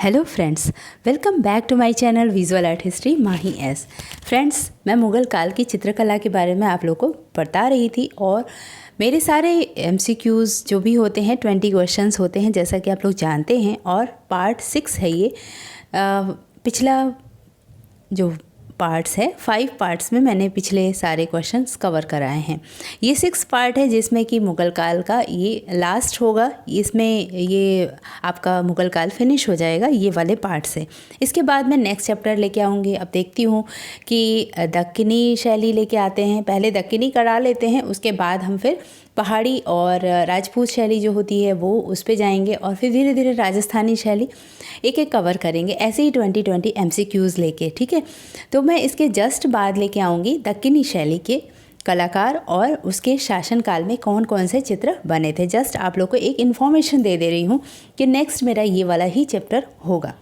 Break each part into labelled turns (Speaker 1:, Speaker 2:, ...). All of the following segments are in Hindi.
Speaker 1: Hello friends, welcome back to my channel visual art history Mahi S. Friends, मैं मुग़ल काल की चित्रकला के बारे में आप लोगों को बता रही थी और मेरे सारे MCQs जो भी होते हैं 20 क्वेश्चंस होते हैं जैसा कि आप लोग जानते हैं। और पार्ट 6 है ये। पिछला जो पार्ट्स है 5 पार्ट्स में मैंने पिछले सारे क्वेश्चंस कवर कराए हैं। ये 6 पार्ट है जिसमें कि मुग़ल काल का ये लास्ट होगा। इसमें ये आपका मुग़ल काल फिनिश हो जाएगा ये वाले पार्ट से। इसके बाद मैं नेक्स्ट चैप्टर लेके आऊँगी। अब देखती हूँ कि दक्कनी शैली लेके आते हैं। पहले दक्कनी करा लेते हैं, उसके बाद हम फिर पहाड़ी और राजपूत शैली जो होती है वो उस पे जाएंगे और फिर धीरे धीरे राजस्थानी शैली एक एक कवर करेंगे, ऐसे ही 20 MCQs लेके। ठीक है, तो मैं इसके जस्ट बाद लेके आऊँगी दक्कनी शैली के कलाकार और उसके शासनकाल में कौन कौन से चित्र बने थे। जस्ट आप लोग को एक इन्फॉर्मेशन दे रही हूँ कि नेक्स्ट मेरा ये वाला ही चैप्टर होगा।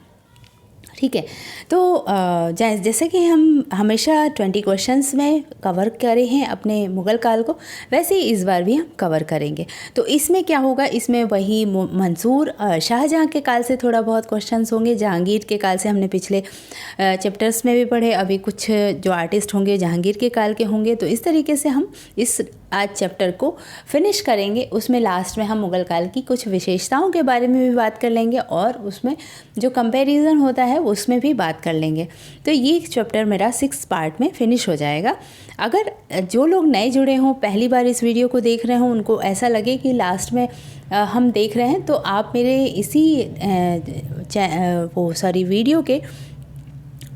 Speaker 1: ठीक है, तो जैसे कि हम हमेशा 20 क्वेश्चंस में कवर करे हैं अपने मुग़ल काल को, वैसे ही इस बार भी हम कवर करेंगे। तो इसमें क्या होगा, इसमें वही मंसूर शाहजहाँ के काल से थोड़ा बहुत क्वेश्चंस होंगे। जहांगीर के काल से हमने पिछले चैप्टर्स में भी पढ़े। अभी कुछ जो आर्टिस्ट होंगे जहांगीर के काल के होंगे। तो इस तरीके से हम इस आज चैप्टर को फिनिश करेंगे। उसमें लास्ट में हम मुग़ल काल की कुछ विशेषताओं के बारे में भी बात कर लेंगे और उसमें जो कंपैरिजन होता है उसमें भी बात कर लेंगे। तो ये चैप्टर मेरा 6 पार्ट में फिनिश हो जाएगा। अगर जो लोग नए जुड़े हों, पहली बार इस वीडियो को देख रहे हों, उनको ऐसा लगे कि लास्ट में हम देख रहे हैं, तो आप मेरे इसी वीडियो के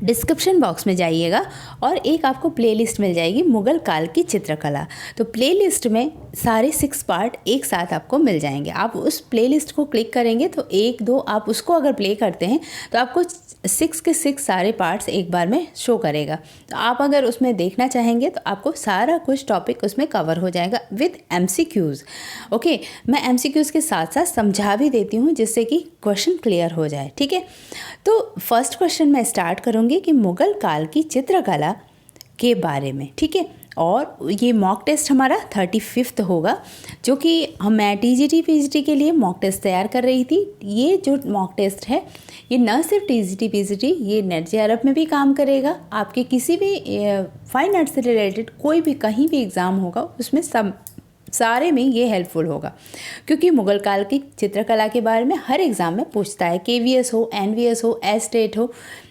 Speaker 1: डिस्क्रिप्शन बॉक्स में जाइएगा और एक आपको प्लेलिस्ट मिल जाएगी मुग़ल काल की चित्रकला। तो प्लेलिस्ट में सारे 6 पार्ट एक साथ आपको मिल जाएंगे। आप उस प्लेलिस्ट को क्लिक करेंगे तो 1-2 आप उसको अगर प्ले करते हैं तो आपको 6 के 6 सारे पार्ट्स एक बार में शो करेगा। तो आप अगर उसमें देखना चाहेंगे तो आपको सारा कुछ टॉपिक उसमें कवर हो जाएगा विद MCQs। ओके, मैं MCQs के साथ साथ समझा भी देती हूँ जिससे कि क्वेश्चन क्लियर हो जाए। ठीक है, तो फर्स्ट क्वेश्चन मैं स्टार्ट करूँगी कि मुग़ल काल की चित्रकला के बारे में। ठीक है, और ये मॉक टेस्ट हमारा 35th होगा, जो कि मैं TGT PGT के लिए मॉक टेस्ट तैयार कर रही थी। ये जो मॉक टेस्ट है ये न सिर्फ TGT PGT, ये नेट JRF में भी काम करेगा। आपके किसी भी फाइन आर्ट से रिलेटेड कोई भी कहीं भी एग्ज़ाम होगा उसमें सारे में ये हेल्पफुल होगा, क्योंकि मुग़ल काल की चित्रकला के बारे में हर एग्ज़ाम में पूछता है। KVS हो, NVS हो, एस्टेट हो,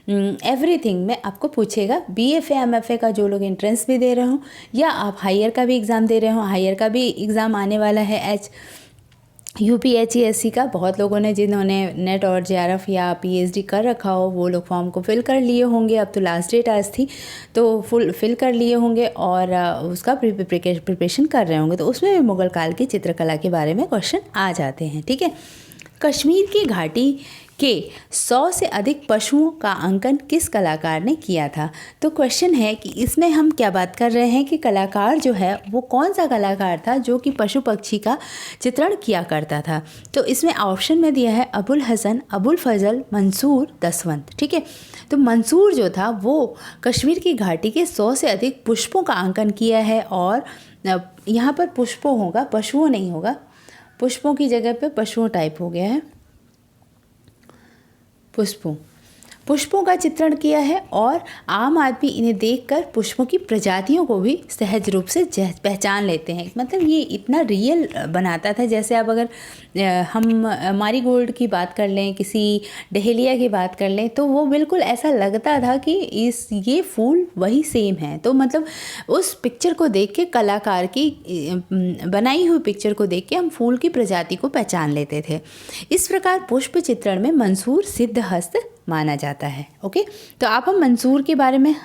Speaker 1: एवरीथिंग में आपको पूछेगा। BFA MFA का जो लोग एंट्रेंस भी दे रहे हो या आप हायर का भी एग्ज़ाम दे रहे हो, हायर का भी एग्ज़ाम आने वाला है UPHESC का। बहुत लोगों ने जिन्होंने नेट और JRF या PhD कर रखा हो वो लोग फॉर्म को फिल कर लिए होंगे। अब तो लास्ट डेट आज थी तो फिल कर लिए होंगे और उसका प्रिपरेशन कर रहे होंगे। तो उसमें भी मुग़ल काल की चित्रकला के बारे में क्वेश्चन आ जाते हैं। ठीक है, कश्मीर की घाटी के 100 से अधिक पशुओं का अंकन किस कलाकार ने किया था। तो क्वेश्चन है कि इसमें हम क्या बात कर रहे हैं कि कलाकार जो है वो कौन सा कलाकार था जो कि पशु पक्षी का चित्रण किया करता था। तो इसमें ऑप्शन में दिया है अबुल हसन, अबुल फजल, मंसूर, दसवंत। ठीक है, तो मंसूर जो था वो कश्मीर की घाटी के 100 से अधिक पुष्पों का अंकन किया है। और यहाँ पर पुष्पों होगा, पशुओं नहीं होगा। पुष्पों की जगह पे पशुओं टाइप हो गया है। पुष्पों का चित्रण किया है और आम आदमी इन्हें देखकर पुष्पों की प्रजातियों को भी सहज रूप से पहचान लेते हैं। मतलब ये इतना रियल बनाता था। जैसे अब अगर हम मारीगोल्ड की बात कर लें, किसी डहेलिया की बात कर लें, तो वो बिल्कुल ऐसा लगता था कि ये फूल वही सेम है। तो मतलब उस पिक्चर को देख के, कलाकार की बनाई हुई पिक्चर को देख के हम फूल की प्रजाति को पहचान लेते थे। इस प्रकार पुष्प चित्रण में मंसूर सिद्धहस्त माना जाता है। ओके, तो आप हम मंसूर के बारे में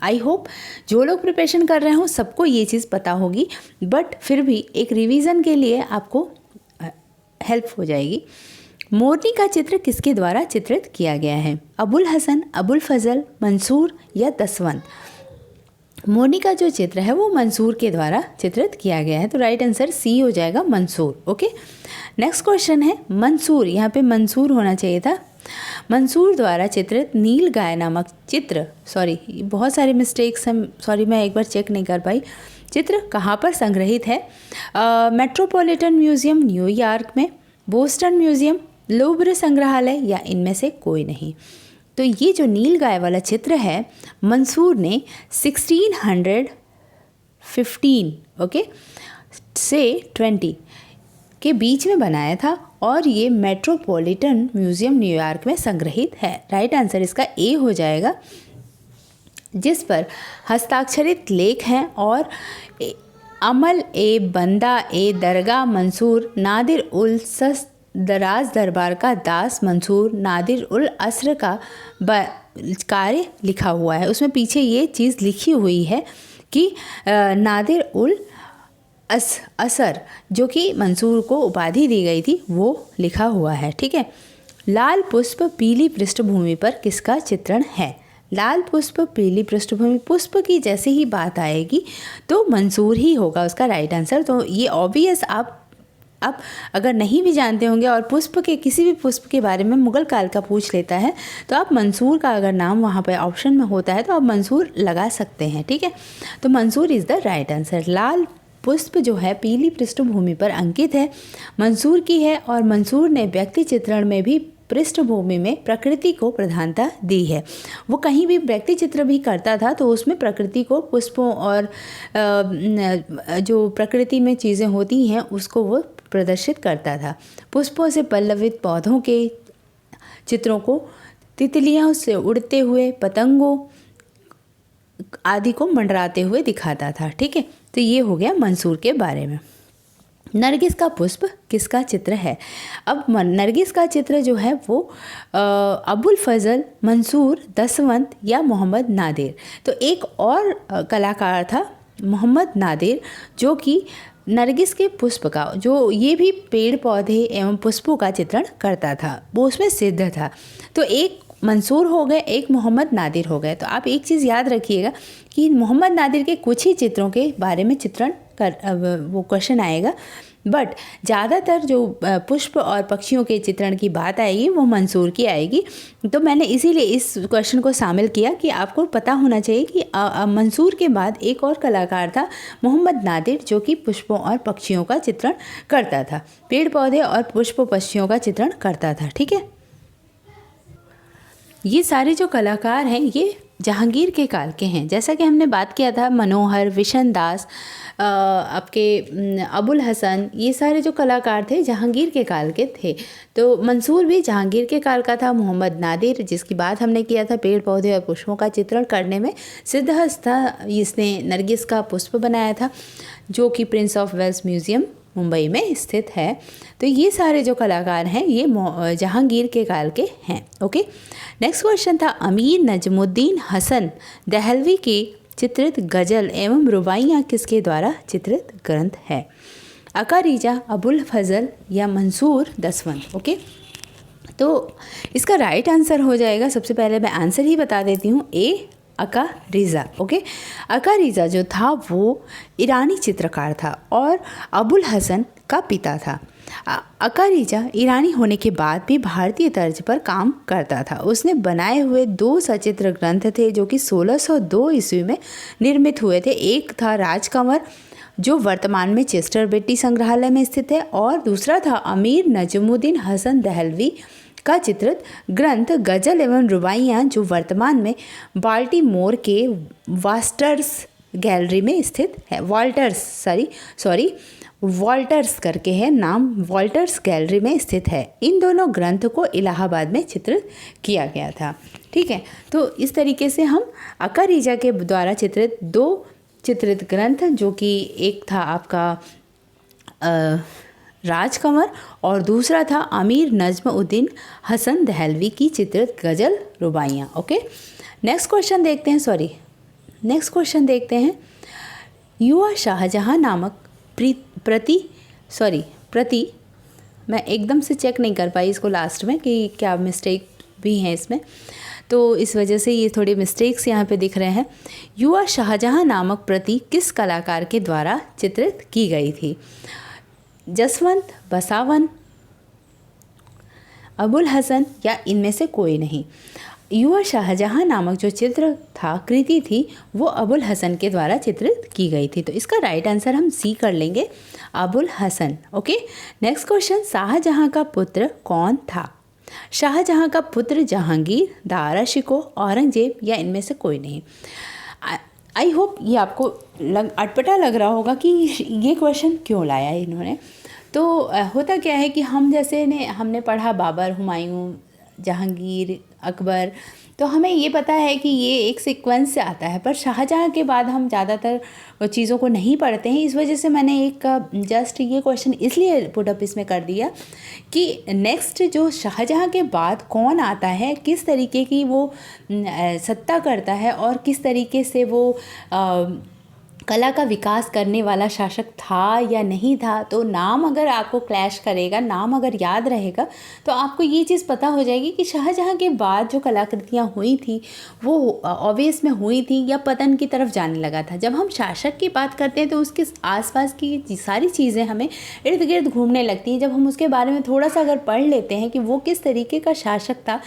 Speaker 1: आई होप जो लोग प्रिपरेशन कर रहे हो सबको ये चीज़ पता होगी, बट फिर भी एक रिवीजन के लिए आपको हेल्प हो जाएगी। मोरनी का चित्र किसके द्वारा चित्रित किया गया है। अबुल हसन, अबुल फजल, मंसूर या दसवंत। मोरनी का जो चित्र है वो मंसूर के द्वारा चित्रित किया गया है। तो राइट आंसर C हो जाएगा, मंसूर। ओके, नेक्स्ट क्वेश्चन है मंसूर, यहाँ पे मंसूर होना चाहिए था। मंसूर द्वारा चित्रित नील गाय नामक चित्र, बहुत सारे मिस्टेक्स हैं, मैं एक बार चेक नहीं कर पाई। चित्र कहाँ पर संग्रहित है। मेट्रोपॉलिटन म्यूजियम न्यूयॉर्क में, बोस्टन म्यूजियम लूव्र संग्रहालय या इनमें से कोई नहीं। तो ये जो नील गाय वाला चित्र है मंसूर ने 1615 से 20 के बीच में बनाया था और ये मेट्रोपॉलिटन म्यूजियम न्यूयॉर्क में संग्रहित है। राइट आंसर इसका ए हो जाएगा, जिस पर हस्ताक्षरित लेख हैं और अमल ए बंदा ए दरगाह मंसूर नादिर उल सस दराज दरबार का दास मंसूर नादिर उल असर का कार्य लिखा हुआ है। उसमें पीछे ये चीज़ लिखी हुई है कि नादिर उल असर जो कि मंसूर को उपाधि दी गई थी वो लिखा हुआ है। ठीक है। लाल पुष्प पीली पृष्ठभूमि पर किसका चित्रण है? लाल पुष्प पीली पृष्ठभूमि, पुष्प की जैसे ही बात आएगी तो मंसूर ही होगा उसका राइट आंसर। तो ये ऑब्वियस आप अगर नहीं भी जानते होंगे और पुष्प के किसी भी पुष्प के बारे में मुगल काल का पूछ लेता है तो आप मंसूर का अगर नाम वहाँ पे ऑप्शन में होता है तो आप मंसूर लगा सकते हैं। ठीक है। तो Mansoor is the right answer. लाल पुष्प जो है पीली पृष्ठभूमि पर अंकित है, मंसूर की है और मंसूर ने व्यक्ति चित्रण में भी पृष्ठभूमि में प्रकृति को प्रधानता दी है। वो कहीं भी व्यक्ति चित्र भी करता था तो उसमें प्रकृति को, पुष्पों और जो प्रकृति में चीज़ें होती हैं उसको वो प्रदर्शित करता था। पुष्पों से पल्लवित पौधों के चित्रों को, तितलियों से उड़ते हुए पतंगों आदि को मंडराते हुए दिखाता था। ठीक है। तो ये हो गया मंसूर के बारे में। नरगिस का पुष्प किसका चित्र है? अब नरगिस का चित्र जो है वो अबुल फजल, मंसूर, दसवंत या मोहम्मद नादिर। तो एक और कलाकार था मोहम्मद नादिर जो कि नरगिस के पुष्प का, जो ये भी पेड़ पौधे एवं पुष्पों का चित्रण करता था, वो उसमें सिद्ध था। तो एक मंसूर हो गए, एक मोहम्मद नादिर हो गए। तो आप एक चीज़ याद रखिएगा कि मोहम्मद नादिर के कुछ ही चित्रों के बारे में चित्रण वो क्वेश्चन आएगा, बट ज़्यादातर जो पुष्प और पक्षियों के चित्रण की बात आएगी वो मंसूर की आएगी। तो मैंने इसीलिए इस क्वेश्चन को शामिल किया कि आपको पता होना चाहिए कि मंसूर के बाद एक और कलाकार था मोहम्मद नादिर जो कि पुष्पों और पक्षियों का चित्रण करता था, पेड़ पौधे और पुष्प पक्षियों का चित्रण करता था। ठीक है। ये सारे जो कलाकार हैं ये जहांगीर के काल के हैं। जैसा कि हमने बात किया था मनोहर, विशन दास, आपके अबुल हसन, ये सारे जो कलाकार थे जहांगीर के काल के थे। तो मंसूर भी जहांगीर के काल का था। मोहम्मद नादिर जिसकी बात हमने किया था पेड़ पौधे और पुष्पों का चित्रण करने में सिद्धहस्त था, इसने नरगिस का पुष्प बनाया था जो कि Prince of Wales museum Mumbai में स्थित है। तो ये सारे जो कलाकार हैं ये जहांगीर के काल के हैं। ओके। नेक्स्ट क्वेश्चन था अमीर नजमुद्दीन हसन दहलवी की चित्रित गज़ल एवं रुबाइयाँ किसके द्वारा चित्रित ग्रंथ है? अकारीजा, अबुल फजल या मंसूर दसवंत। ओके। तो इसका राइट आंसर हो जाएगा, सबसे पहले मैं आंसर ही बता देती हूँ, ए अकारीजा। ओके। अकारीजा जो था वो ईरानी चित्रकार था और अबुल हसन का पिता था। अकारीजा ईरानी होने के बाद भी भारतीय तर्ज पर काम करता था। उसने बनाए हुए 2 सचित्र ग्रंथ थे जो कि 1602 ईस्वी में निर्मित हुए थे। एक था राजकंवर जो वर्तमान में चेस्टर बेट्टी संग्रहालय में स्थित है और दूसरा था अमीर नजमुद्दीन हसन दहलवी का चित्रित ग्रंथ गज़ल एवं रुबाइयाँ जो वर्तमान में बाल्टीमोर के वाल्टर्स गैलरी में स्थित है। वॉल्टर्स करके है नाम, वॉल्टर्स गैलरी में स्थित है। इन दोनों ग्रंथ को इलाहाबाद में चित्रित किया गया था। ठीक है। तो इस तरीके से हम अकारीजा के द्वारा चित्रित 2 चित्रित ग्रंथ जो कि एक था आपका राजकंवर और दूसरा था अमीर नजमुद्दीन हसन दहलवी की चित्रित गज़ल रुबाइयाँ। ओके। नेक्स्ट क्वेश्चन देखते हैं। युवा शाहजहां नामक प्रति मैं एकदम से चेक नहीं कर पाई इसको लास्ट में कि क्या मिस्टेक भी हैं इसमें, तो इस वजह से ये थोड़े मिस्टेक्स यहाँ पे दिख रहे हैं। युवा शाहजहां नामक प्रति किस कलाकार के द्वारा चित्रित की गई थी? जसवंत, बसावन, अबुल हसन या इनमें से कोई नहीं? युवा शाहजहां नामक जो चित्र था, कृति थी, वो अबुल हसन के द्वारा चित्रित की गई थी। तो इसका राइट आंसर हम सी कर लेंगे, Abul Hasan. Okay, next question, Shahjahan का पुत्र कौन था? शाहजहां का पुत्र जहांगीर, दारा शिकोह, औरंगजेब या इनमें से कोई नहीं। आई होप ये आपको अटपटा लग रहा होगा कि ये क्वेश्चन क्यों लाया है इन्होंने। तो होता क्या है कि हमने पढ़ा बाबर, हुमायूं, जहांगीर, अकबर, तो हमें ये पता है कि ये एक सीक्वेंस से आता है, पर शाहजहां के बाद हम ज़्यादातर चीज़ों को नहीं पढ़ते हैं। इस वजह से मैंने एक जस्ट ये क्वेश्चन इसलिए पुटअप इसमें कर दिया कि नेक्स्ट जो शाहजहां के बाद कौन आता है, किस तरीके की वो सत्ता करता है और किस तरीके से वो कला का विकास करने वाला शासक था या नहीं था। तो नाम अगर आपको क्लैश करेगा, नाम अगर याद रहेगा, तो आपको ये चीज़ पता हो जाएगी कि शाहजहां के बाद जो कलाकृतियाँ हुई थी वो ऑब्वियस में हुई थी या पतन की तरफ जाने लगा था। जब हम शासक की बात करते हैं तो उसके आसपास की सारी चीज़ें हमें इर्द गिर्द घूमने लगती हैं। जब हम उसके बारे में थोड़ा सा अगर पढ़ लेते हैं कि वो किस तरीके का शासक था,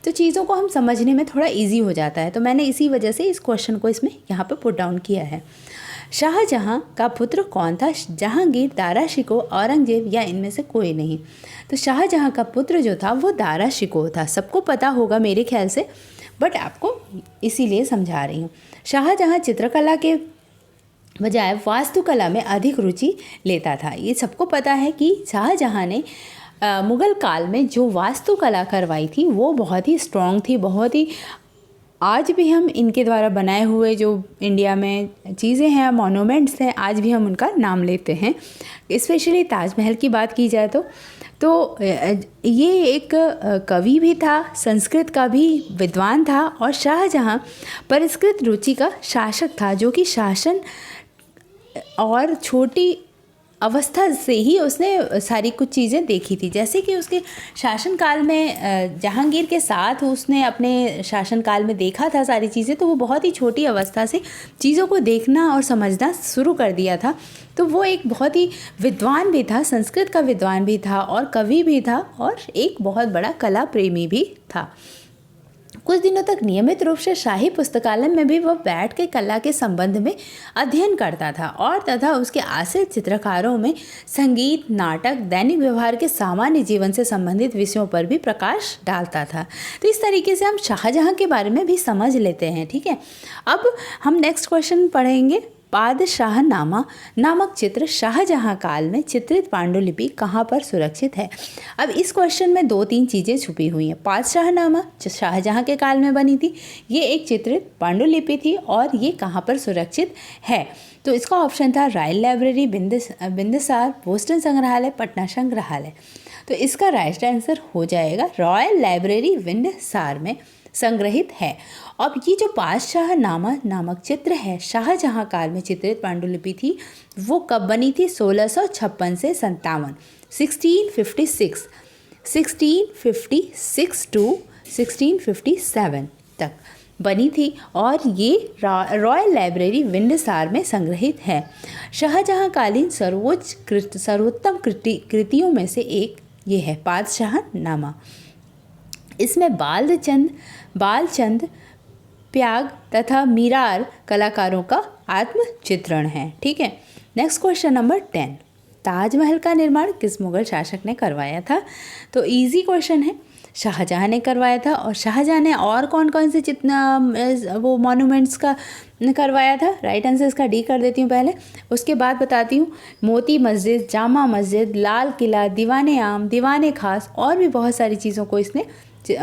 Speaker 1: तो चीज़ों को हम समझने में थोड़ा ईजी हो जाता है। तो मैंने इसी वजह से इस क्वेश्चन को इसमें यहाँ पर पुट डाउन किया है। शाहजहां का पुत्र कौन था? जहांगीर, दारा शिकोह, औरंगजेब या इनमें से कोई नहीं। तो शाहजहां का पुत्र जो था वो दारा शिकोह था। सबको पता होगा मेरे ख्याल से, बट आपको इसीलिए समझा रही हूँ। शाहजहां चित्रकला के बजाय वास्तुकला में अधिक रुचि लेता था। ये सबको पता है कि शाहजहां ने मुग़ल काल में जो वास्तुकला करवाई थी वो बहुत ही स्ट्रॉन्ग थी, बहुत ही आज भी हम इनके द्वारा बनाए हुए जो इंडिया में चीज़ें हैं, मोनूमेंट्स हैं, आज भी हम उनका नाम लेते हैं। स्पेशली ताजमहल की बात की जाए तो ये एक कवि भी था, संस्कृत का भी विद्वान था और शाहजहां परिष्कृत रुचि का शासक था, जो कि शासन और छोटी अवस्था से ही उसने सारी कुछ चीज़ें देखी थी। जैसे कि उसके शासनकाल में जहांगीर के साथ उसने अपने शासनकाल में देखा था सारी चीज़ें, तो वो बहुत ही छोटी अवस्था से चीज़ों को देखना और समझना शुरू कर दिया था। तो वो एक बहुत ही विद्वान भी था, संस्कृत का विद्वान भी था और कवि भी था और एक बहुत बड़ा कला प्रेमी भी था। कुछ दिनों तक नियमित रूप से शाही पुस्तकालय में भी वह बैठ के कला के संबंध में अध्ययन करता था और तथा उसके आश्रित चित्रकारों में संगीत, नाटक, दैनिक व्यवहार के सामान्य जीवन से संबंधित विषयों पर भी प्रकाश डालता था। तो इस तरीके से हम शाहजहां के बारे में भी समझ लेते हैं। ठीक है, अब हम नेक्स्ट क्वेश्चन पढ़ेंगे। पादशाहनामा नामक चित्र शाहजहां काल में चित्रित पांडुलिपि कहाँ पर सुरक्षित है? अब इस क्वेश्चन में 2-3 चीज़ें छुपी हुई हैं। पादशाहनामा जो शाहजहां के काल में बनी थी, ये एक चित्रित पांडुलिपि थी और ये कहाँ पर सुरक्षित है? तो इसका ऑप्शन था रॉयल लाइब्रेरी, बिंदसार, बोस्टन संग्रहालय, पटना संग्रहालय। तो इसका राइट आंसर हो जाएगा रॉयल लाइब्रेरी बिंदसार में संग्रहित है। अब ये जो पादशाहनामा नामक चित्र है, शाहजहां काल में चित्रित पांडुलिपि थी, वो कब बनी थी? 1656 से 57, 1656 टू 1657 तक बनी थी और ये रॉयल लाइब्रेरी विंडसार में संग्रहित है। शाहजहां कालीन सर्वोत्तम कृतियों में से एक ये है पादशाहनामा। इसमें बालचंद प्याग तथा मीरार कलाकारों का आत्मचित्रण है। ठीक है, नेक्स्ट क्वेश्चन नंबर 10। ताजमहल का निर्माण किस मुगल शासक ने करवाया था? तो इजी क्वेश्चन है, शाहजहां ने करवाया था। और शाहजहां ने और कौन कौन से वो मॉन्यूमेंट्स का करवाया था? राइट आंसर इसका डी कर देती हूँ पहले, उसके बाद बताती हूँ। मोती मस्जिद, जामा मस्जिद, लाल किला, दीवाने आम, दीवाने खास और भी बहुत सारी चीज़ों को इसने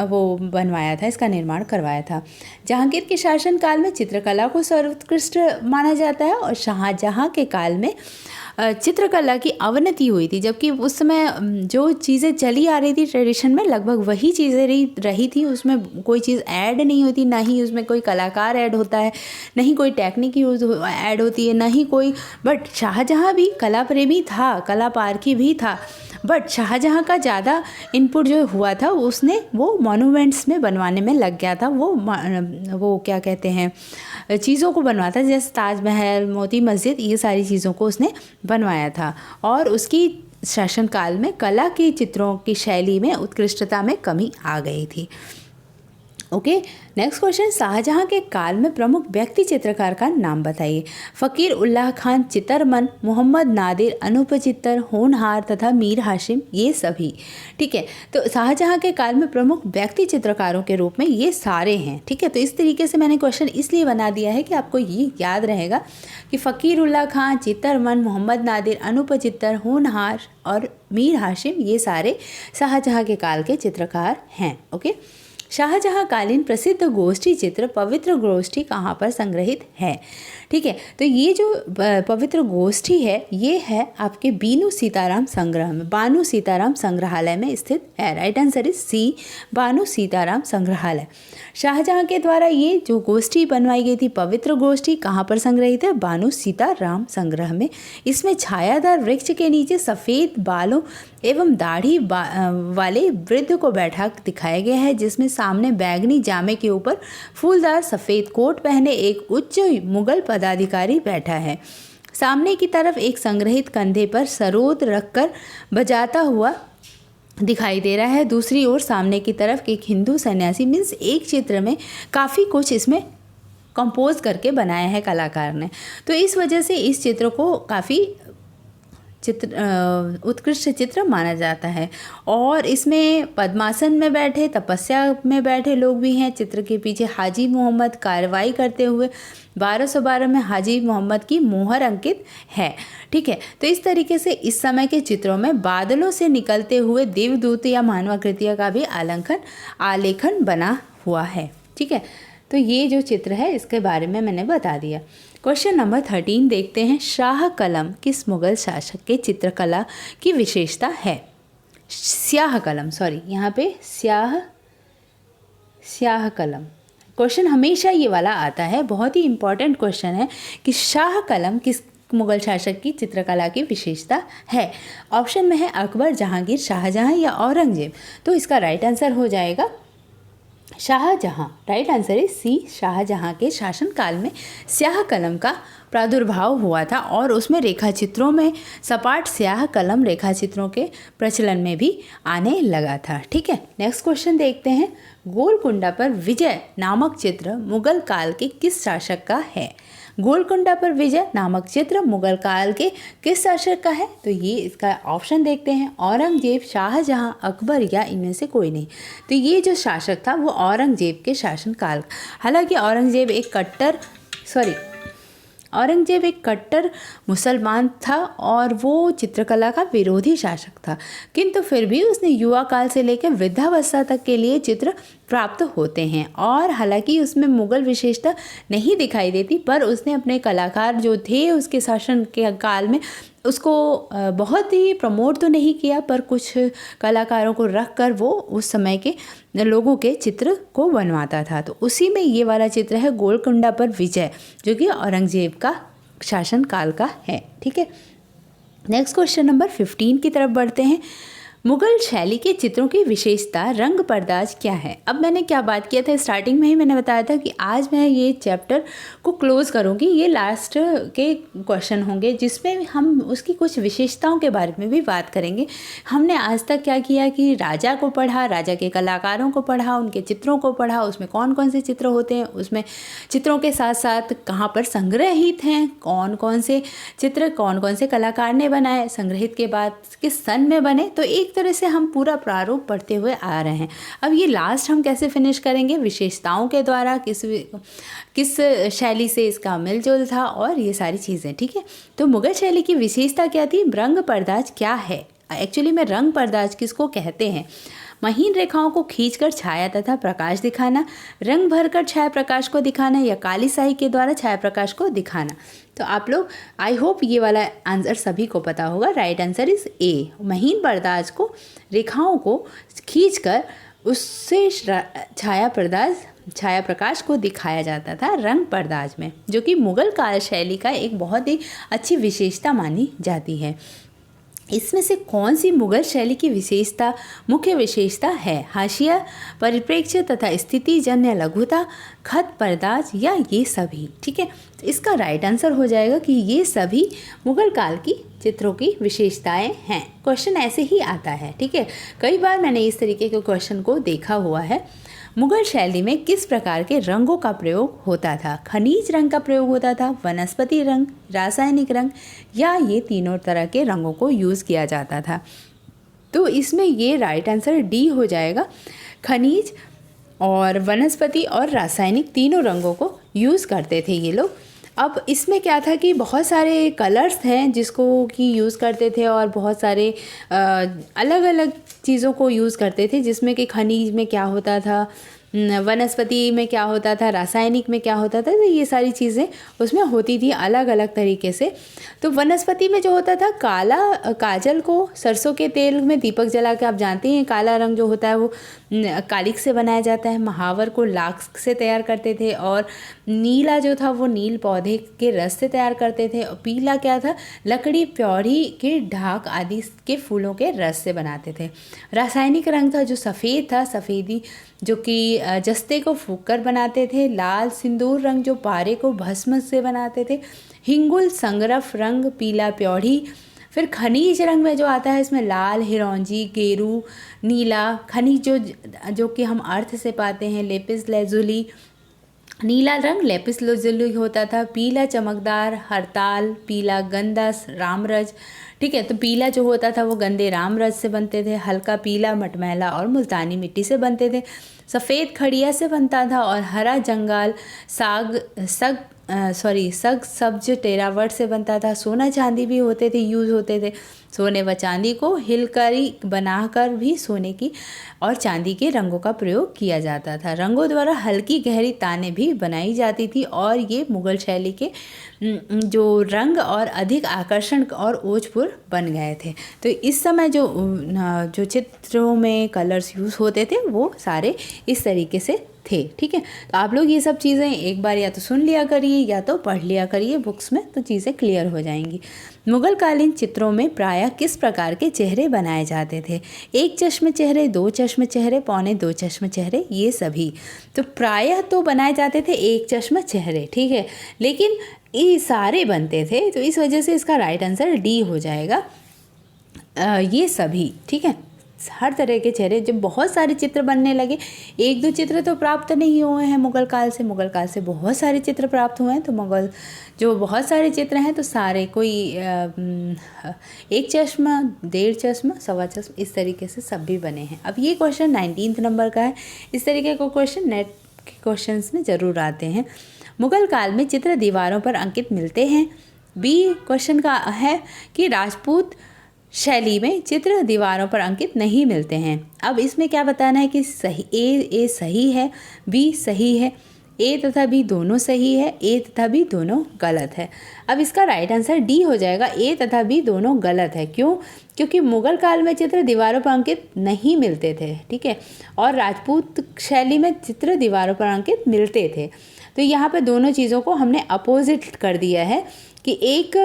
Speaker 1: वो बनवाया था, इसका निर्माण करवाया था। जहांगीर के शासनकाल में चित्रकला को सर्वोत्कृष्ट माना जाता है और शाहजहां के काल में चित्रकला की अवनति हुई थी, जबकि उस समय जो चीज़ें चली आ रही थी ट्रेडिशन में लगभग वही चीज़ें रही थी। उसमें कोई चीज़ ऐड नहीं होती, ना ही उसमें कोई कलाकार ऐड होता है, ना ही कोई टेक्निक यूज ऐड होती है, ना ही कोई। बट शाहजहां भी कला प्रेमी था, कला पारखी भी था, बट शाहजहां का ज़्यादा इनपुट जो हुआ था उसने वो मॉन्यूमेंट्स में बनवाने में लग गया था। वो क्या कहते हैं, चीज़ों को बनवाता, जैसे ताजमहल, मोती मस्जिद, ये सारी चीज़ों को उसने बनवाया था। और उसकी शासनकाल में कला के चित्रों की शैली में उत्कृष्टता में कमी आ गई थी। ओके, नेक्स्ट क्वेश्चन, शाहजहां के काल में प्रमुख व्यक्ति चित्रकार का नाम बताइए। फ़कीर उल्लाह खान चितरमन, मोहम्मद नादिर, अनूप चित्तर, होनहार तथा मीर हाशिम, ये सभी। ठीक है, तो शाहजहां के काल में प्रमुख व्यक्ति चित्रकारों के रूप में ये सारे हैं। ठीक है, तो इस तरीके से मैंने क्वेश्चन इसलिए बना दिया है कि आपको ये याद रहेगा कि फ़कीर उल्लाह खान, चितरमन, मोहम्मद नादिर, अनूप चित्तर, होनहार और मीर हाशिम, ये सारे शाहजहां के काल के चित्रकार हैं। ओके, शाहजहां कालीन प्रसिद्ध गोष्ठी चित्र पवित्र गोष्ठी कहाँ पर संग्रहित है? ठीक है, तो ये जो पवित्र गोष्ठी है ये है आपके बीनू सीताराम संग्रह में, बानू सीताराम संग्रहालय में स्थित है। राइट आंसर इज सी, बानू सीताराम संग्रहालय। शाहजहां के द्वारा ये जो गोष्ठी बनवाई गई थी पवित्र गोष्ठी कहाँ पर संग्रहित है? बानू सीताराम संग्रह में। इसमें छायादार वृक्ष के नीचे सफ़ेद बालों एवं दाढ़ी वाले वृद्ध को बैठा दिखाया गया है, जिसमें सामने बैगनी जामे के ऊपर फूलदार सफ़ेद कोट पहने एक उच्च मुगल पदाधिकारी बैठा है। सामने की तरफ एक संग्रहित कंधे पर सरोद रखकर बजाता हुआ दिखाई दे रहा है। दूसरी ओर सामने की तरफ एक हिंदू सन्यासी। मीन्स एक चित्र में काफ़ी कुछ इसमें कंपोज करके बनाया है कलाकार ने, तो इस वजह से इस चित्र को काफ़ी उत्कृष्ट चित्र माना जाता है। और इसमें पद्मासन में बैठे, तपस्या में बैठे लोग भी हैं। चित्र के पीछे हाजी मोहम्मद कार्रवाई करते हुए 1212 में हाजी मोहम्मद की मोहर अंकित है। ठीक है, तो इस तरीके से इस समय के चित्रों में बादलों से निकलते हुए देवदूत या मानवाकृतियों का भी आलेखन बना हुआ है। ठीक है, तो ये जो चित्र है इसके बारे में मैंने बता दिया। क्वेश्चन नंबर 13 देखते हैं, शाह कलम किस मुगल शासक के चित्रकला की विशेषता है? स्याह कलम, सॉरी यहाँ पे स्याह कलम क्वेश्चन हमेशा ये वाला आता है, बहुत ही इंपॉर्टेंट क्वेश्चन है कि शाह कलम किस मुगल शासक की चित्रकला की विशेषता है। ऑप्शन में है अकबर, जहांगीर, शाहजहां या औरंगजेब। तो इसका राइट आंसर हो जाएगा शाहजहां। राइट आंसर है सी, शाहजहां के शासनकाल में स्याह कलम का प्रादुर्भाव हुआ था और उसमें रेखा चित्रों में सपाट स्याह कलम रेखा चित्रों के प्रचलन में भी आने लगा था। ठीक है, नेक्स्ट क्वेश्चन देखते हैं, गोलकुंडा पर विजय नामक चित्र मुगल काल के किस शासक का है? गोलकुंडा पर विजय नामक चित्र मुगल काल के किस शासक का है? तो ये इसका ऑप्शन देखते हैं, औरंगजेब, शाहजहां, अकबर या इनमें से कोई नहीं। तो ये जो शासक था वो औरंगजेब के शासनकाल, हालांकि औरंगजेब एक कट्टर मुसलमान था और वो चित्रकला का विरोधी शासक था, किंतु फिर भी उसने युवा काल से लेकर वृद्धावस्था तक के लिए चित्र प्राप्त होते हैं। और हालांकि उसमें मुगल विशेषता नहीं दिखाई देती, पर उसने अपने कलाकार जो थे उसके शासन के काल में उसको बहुत ही प्रमोट तो नहीं किया, पर कुछ कलाकारों को रख कर वो उस समय के लोगों के चित्र को बनवाता था। तो उसी में ये वाला चित्र है गोलकुंडा पर विजय, जो कि औरंगजेब का शासनकाल का है। ठीक है, नेक्स्ट क्वेश्चन नंबर 15 की तरफ बढ़ते हैं। मुगल शैली के चित्रों की विशेषता रंग पर्दाज क्या है? अब मैंने क्या बात किया था, स्टार्टिंग में ही मैंने बताया था कि आज मैं ये चैप्टर को क्लोज़ करूँगी। ये लास्ट के क्वेश्चन होंगे जिसमें हम उसकी कुछ विशेषताओं के बारे में भी बात करेंगे। हमने आज तक क्या किया कि राजा को पढ़ा, राजा के कलाकारों को पढ़ा, उनके चित्रों को पढ़ा, उसमें कौन कौन से चित्र होते हैं, उसमें चित्रों के साथ साथ कहाँ पर संग्रहित हैं, कौन कौन से चित्र कौन कौन से कलाकार ने बनाए, संग्रहित के बाद किस सन में बने। तो एक तरह से हम पूरा प्रारूप पढ़ते हुए आ रहे हैं। अब ये लास्ट हम कैसे फिनिश करेंगे? विशेषताओं के द्वारा, किस शैली से इसका मिलजुल था और ये सारी चीज़ें। ठीक है, तो मुगल शैली की विशेषता क्या थी? रंग पर्दाज क्या है? एक्चुअली में रंग पर्दाज किसको कहते हैं? महीन रेखाओं को खींचकर छाया तथा प्रकाश दिखाना, रंग भरकर छाया प्रकाश को दिखाना या काली स्याही के द्वारा छाया प्रकाश को दिखाना। तो आप लोग आई होप ये वाला आंसर सभी को पता होगा। राइट आंसर इज ए, महीन पर्दाज को रेखाओं को खींचकर उससे छाया प्रकाश को दिखाया जाता था रंग पर्दाज में, जो कि मुगल काल शैली का एक बहुत ही अच्छी विशेषता मानी जाती है। इसमें से कौन सी मुगल शैली की विशेषता मुख्य विशेषता है? हाशिया, परिप्रेक्ष्य तथा स्थिति जन्य लघुता, खत पर्दाज या ये सभी। ठीक है, तो इसका राइट आंसर हो जाएगा कि ये सभी मुगल काल की चित्रों की विशेषताएं हैं। क्वेश्चन ऐसे ही आता है। ठीक है, कई बार मैंने इस तरीके के क्वेश्चन को देखा हुआ है। मुगल शैली में किस प्रकार के रंगों का प्रयोग होता था? खनिज रंग का प्रयोग होता था, वनस्पति रंग, रासायनिक रंग, या ये तीनों तरह के रंगों को यूज़ किया जाता था? तो इसमें ये राइट आंसर डी हो जाएगा। खनिज और वनस्पति और रासायनिक तीनों रंगों को यूज़ करते थे ये लोग। अब इसमें क्या था कि बहुत सारे कलर्स हैं जिसको कि यूज़ करते थे और बहुत सारे अलग अलग चीज़ों को यूज़ करते थे, जिसमें कि खनिज में क्या होता था, वनस्पति में क्या होता था, रासायनिक में क्या होता था, तो ये सारी चीज़ें उसमें होती थी अलग अलग तरीके से। तो वनस्पति में जो होता था, काला काजल को सरसों के तेल में दीपक जला के, आप जानते हैं काला रंग जो होता है वो कालिक से बनाया जाता है। महावर को लाख से तैयार करते थे और नीला जो था वो नील पौधे के रस से तैयार करते थे। और पीला क्या था, लकड़ी, प्यौरी के ढाक आदि के फूलों के रस से बनाते थे। रासायनिक रंग था जो सफ़ेद था, सफ़ेदी जो कि जस्ते को फूंक कर बनाते थे। लाल सिंदूर रंग जो पारे को भस्म से बनाते थे। हिंगुल संगरफ रंग, पीला प्यौढ़ी। फिर खनिज रंग में जो आता है इसमें लाल, हिरौंजी, गेरू, नीला। खनिज जो कि हम अर्थ से पाते हैं, लेपिस लेजुली। नीला रंग लेपिस लेजुली होता था। पीला चमकदार, हरताल, पीला गंधस, रामरज। ठीक है, तो पीला जो होता था वो गंदे रामरज से बनते थे। हल्का पीला मटमैला और मुल्तानी मिट्टी से बनते थे। सफ़ेद खड़िया से बनता था और हरा जंगाल सग सब्ज टेरावट से बनता था। सोना चांदी भी होते थे, यूज़ होते थे। सोने व चांदी को हिलकरी बनाकर भी सोने की और चांदी के रंगों का प्रयोग किया जाता था। रंगों द्वारा हल्की गहरी तानें भी बनाई जाती थी और ये मुग़ल शैली के जो रंग और अधिक आकर्षण और ओजपुर बन गए थे। तो इस समय जो चित्रों में कलर्स यूज़ होते थे वो सारे इस तरीके से थे। ठीक है, तो आप लोग ये सब चीज़ें एक बार या तो सुन लिया करिए या तो पढ़ लिया करिए बुक्स में, तो चीज़ें क्लियर हो जाएंगी। मुग़ल कालीन चित्रों में प्रायः किस प्रकार के चेहरे बनाए जाते थे? एक चश्म चेहरे, दो चश्म चेहरे, पौने दो चश्म चेहरे, ये सभी। तो प्रायः तो बनाए जाते थे एक चश्म चेहरे, ठीक है, लेकिन ये सारे बनते थे, तो इस वजह से इसका राइट आंसर डी हो जाएगा, ये सभी। ठीक है, हर तरह के चेहरे, जब बहुत सारे चित्र बनने लगे, एक दो चित्र तो प्राप्त नहीं हुए हैं मुग़ल काल से, मुग़ल काल से बहुत सारे चित्र प्राप्त हुए हैं। तो मुग़ल जो बहुत सारे चित्र हैं तो सारे कोई एक चश्मा, डेढ़ चश्मा, सवा चश्मा, इस तरीके से सब भी बने हैं। अब ये क्वेश्चन 19 नंबर का है। इस तरीके का क्वेश्चन नेट के क्वेश्चंस में ज़रूर आते हैं। मुग़ल काल में चित्र दीवारों पर अंकित मिलते हैं। बी क्वेश्चन का है कि राजपूत शैली में चित्र दीवारों पर अंकित नहीं मिलते हैं। अब इसमें क्या बताना है कि सही ए सही है, बी सही है, ए तथा बी दोनों सही है, ए तथा बी दोनों गलत है। अब इसका राइट आंसर डी हो जाएगा, ए तथा बी दोनों गलत है। क्यों? क्योंकि मुग़ल काल में चित्र दीवारों पर अंकित नहीं मिलते थे, ठीक है, और राजपूत शैली में चित्र दीवारों पर अंकित मिलते थे। तो यहाँ पे दोनों चीज़ों को हमने अपोजिट कर दिया है कि एक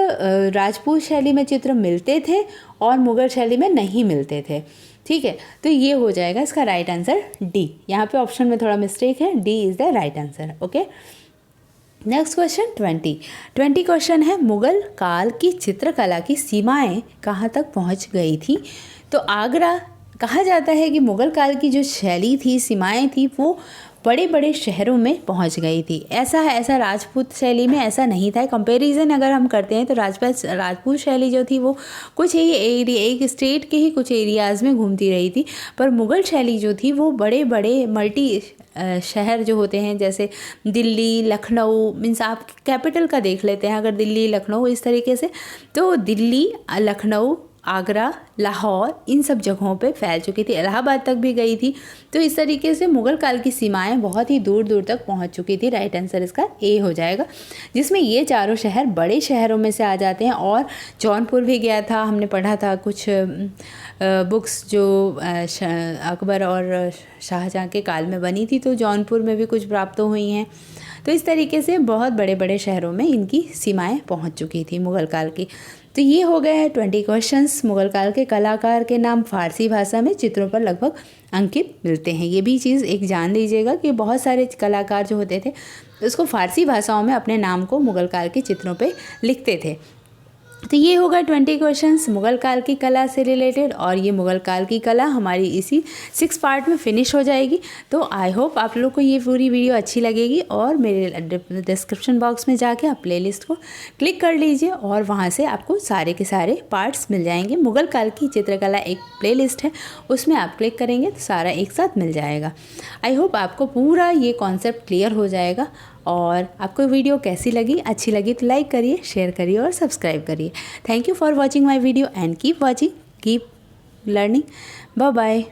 Speaker 1: राजपूत शैली में चित्र मिलते थे और मुग़ल शैली में नहीं मिलते थे। ठीक है, तो ये हो जाएगा इसका राइट आंसर डी। यहाँ पे ऑप्शन में थोड़ा मिस्टेक है, D is the right answer. Okay, next question 20 question है, मुग़ल काल की चित्रकला की सीमाएं कहाँ तक पहुँच गई थी? तो आगरा, कहा जाता है कि मुग़ल काल की जो शैली थी, सीमाएं थी, वो बड़े बड़े शहरों में पहुंच गई थी। ऐसा राजपूत शैली में ऐसा नहीं था। कंपैरिजन अगर हम करते हैं तो राजपूत शैली जो थी वो कुछ ही एक स्टेट के ही कुछ एरियाज़ में घूमती रही थी, पर मुग़ल शैली जो थी वो बड़े बड़े मल्टी शहर जो होते हैं, जैसे दिल्ली, लखनऊ, मीन्स आप कैपिटल का देख लेते हैं, अगर दिल्ली, लखनऊ इस तरीके से, तो दिल्ली, लखनऊ, आगरा, लाहौर, इन सब जगहों पे फैल चुकी थी। इलाहाबाद तक भी गई थी। तो इस तरीके से मुग़ल काल की सीमाएं बहुत ही दूर दूर तक पहुंच चुकी थी। राइट आंसर इसका ए हो जाएगा, जिसमें ये चारों शहर बड़े शहरों में से आ जाते हैं। और जौनपुर भी गया था, हमने पढ़ा था कुछ बुक्स जो अकबर और शाहजहाँ के काल में बनी थी, तो जौनपुर में भी कुछ प्राप्त हुई हैं। तो इस तरीके से बहुत बड़े बड़े शहरों में इनकी सीमाएं पहुंच चुकी थी मुग़ल काल की। तो ये हो गए हैं 20 क्वेश्चंस। मुग़ल काल के कलाकार के नाम फ़ारसी भाषा में चित्रों पर लगभग अंकित मिलते हैं। ये भी चीज़ एक जान लीजिएगा कि बहुत सारे कलाकार जो होते थे उसको फ़ारसी भाषाओं में अपने नाम को मुग़ल काल के चित्रों पे लिखते थे। तो ये होगा 20 क्वेश्चंस मुग़ल काल की कला से रिलेटेड, और ये मुग़ल काल की कला हमारी इसी 6 पार्ट में फिनिश हो जाएगी। तो आई होप आप लोग को ये पूरी वीडियो अच्छी लगेगी, और मेरे डिस्क्रिप्शन बॉक्स में जाके आप प्लेलिस्ट को क्लिक कर लीजिए और वहाँ से आपको सारे के सारे पार्ट्स मिल जाएंगे। मुग़ल काल की चित्रकला एक प्लेलिस्ट है, उसमें आप क्लिक करेंगे तो सारा एक साथ मिल जाएगा। आई होप आपको पूरा ये कॉन्सेप्ट क्लियर हो जाएगा। और आपको वीडियो कैसी लगी, अच्छी लगी तो लाइक करिए, शेयर करिए और सब्सक्राइब करिए। Thank you for watching my video and keep watching, keep learning. Bye bye.